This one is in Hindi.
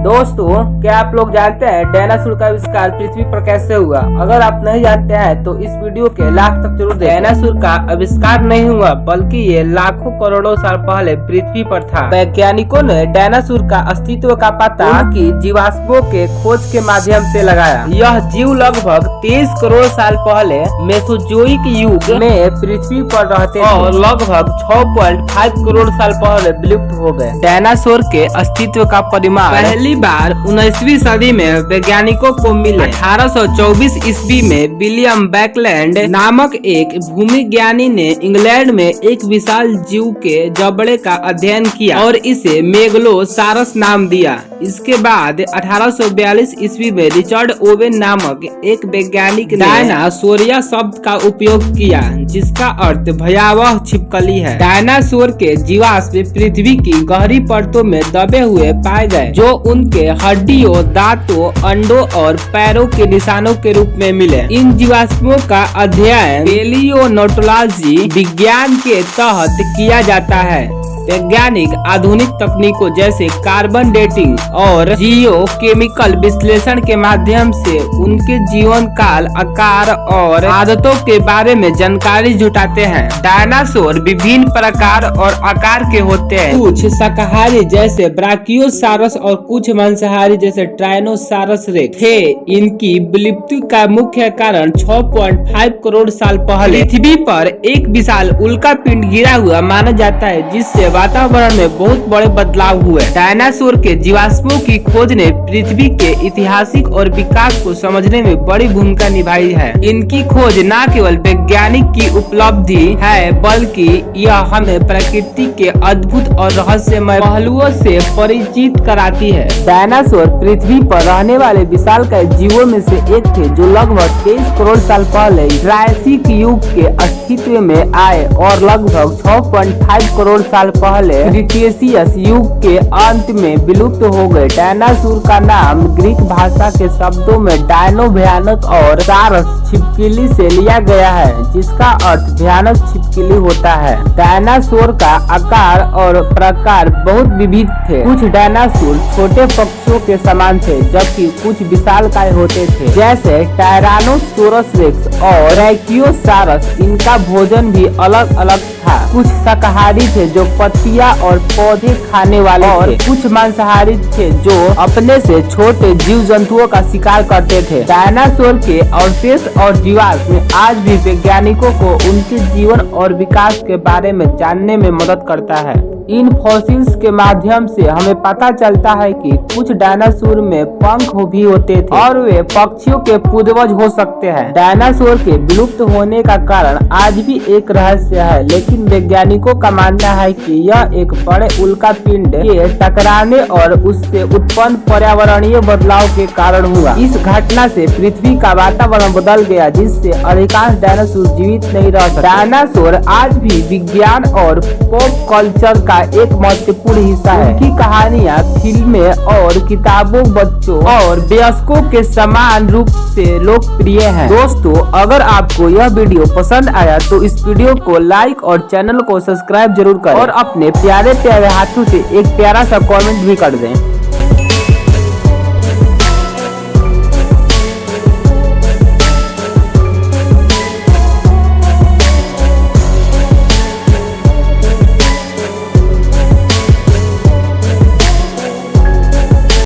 दोस्तों, क्या आप लोग जानते हैं डायनासोर का आविष्कार पृथ्वी पर कैसे हुआ? अगर आप नहीं जानते हैं तो इस वीडियो के लास्ट तक जरूर देखें। डायनासोर का आविष्कार नहीं हुआ बल्कि ये लाखों करोड़ों साल पहले पृथ्वी पर था। वैज्ञानिकों ने डायनासोर का अस्तित्व का पता उनकी जीवाश्मों के खोज के माध्यम से लगाया। यह जीव लगभग 23 करोड़ साल पहले मेसोजोइक युग में पृथ्वी पर रहते थे और लगभग 6.5 करोड़ साल पहले विलुप्त हो गए। डायनासोर के अस्तित्व का परिमाण पहली बार 19वीं सदी में वैज्ञानिकों को मिले। 1824 ईस्वी में विलियम बैकलैंड नामक एक भूमिज्ञानी ने इंग्लैंड में एक विशाल जीव के जबड़े का अध्ययन किया और इसे मेगलोसारस नाम दिया। इसके बाद 1842 ईस्वी में रिचर्ड ओवेन नामक एक वैज्ञानिक ने डायनासोरिया शब्द का उपयोग किया, जिसका अर्थ भयावह छिपकली है। डायनासोर के जीवाश्म पृथ्वी की गहरी परतों में दबे हुए पाए गए, जो उनके हड्डियों, दांतों, अंडों और पैरों के निशानों के रूप में मिले। इन जीवाश्मों का अध्ययन पेलियोनोटोलॉजी विज्ञान के तहत किया जाता है। वैज्ञानिक आधुनिक तकनीकों जैसे कार्बन डेटिंग और जियोकेमिकल विश्लेषण के माध्यम से उनके जीवन काल, आकार और आदतों के बारे में जानकारी जुटाते हैं। डायनासोर विभिन्न प्रकार और आकार के होते हैं। कुछ शाकाहारी जैसे ब्राकियोसारस और कुछ मांसाहारी जैसे टायनोसारस रेक्स थे। इनकी विलुप्ति का मुख्य कारण 6.5 करोड़ साल पहले पृथ्वी पर एक विशाल उल्का पिंड गिरा हुआ माना जाता है, जिससे वातावरण में बहुत बड़े बदलाव हुए। डायनासोर के जीवाश्मों की खोज ने पृथ्वी के ऐतिहासिक और विकास को समझने में बड़ी भूमिका निभाई है। इनकी खोज न केवल वैज्ञानिक की उपलब्धि है बल्कि यह हमें प्रकृति के अद्भुत और रहस्यमय पहलुओं से परिचित कराती है। डायनासोर पृथ्वी पर रहने वाले विशालकाय जीवों में से एक थे, जो लगभग 23 करोड़ साल पहले ट्रायसिक युग के अस्तित्व में आए और लगभग 6.5 करोड़ साल पहले क्रिटेशियस युग के अंत में विलुप्त हो गए। डायनासोर का नाम ग्रीक भाषा के शब्दों में डायनो भयानक और सारस छिपकली से लिया गया है, जिसका अर्थ भयानक छिपकली होता है। डायनासोर का आकार और प्रकार बहुत विविध थे। कुछ डायनासोर छोटे पक्षियों के समान थे, जबकि कुछ विशालकाय होते थे, जैसे टायरानोसोरस रेक्स और ब्रैकियोसारस। इनका भोजन भी अलग अलग था। कुछ शाकाहारी थे जो पत्तियां और पौधे खाने वाले और कुछ मांसाहारी थे जो अपने से छोटे जीव जंतुओं का शिकार करते थे। डायनासोर के अवशेष और जीवाश्म आज भी वैज्ञानिकों को उनके जीवन और विकास के बारे में जानने में मदद करता है। इन फॉसिल्स के माध्यम से हमें पता चलता है कि कुछ डायनासोर में पंख भी होते थे और वे पक्षियों के पूर्वज हो सकते हैं। डायनासोर के विलुप्त होने का कारण आज भी एक रहस्य है, लेकिन वैज्ञानिकों का मानना है कि यह एक बड़े उल्का पिंड के टकराने और उससे उत्पन्न पर्यावरणीय बदलाव के कारण हुआ। इस घटना से पृथ्वी का वातावरण बदल गया, जिससे अधिकांश डायनासोर जीवित नहीं रह सकते। डायनासोर आज भी विज्ञान और पॉप कल्चर का एक महत्वपूर्ण हिस्सा है। उनकी कहानियाँ, फिल्में और किताबों बच्चों और वयस्कों के समान रूप से लोकप्रिय हैं। दोस्तों, अगर आपको यह वीडियो पसंद आया तो इस वीडियो को लाइक और चैनल को सब्सक्राइब जरूर करें और अपने प्यारे प्यारे हाथों से एक प्यारा सा कमेंट भी कर दें।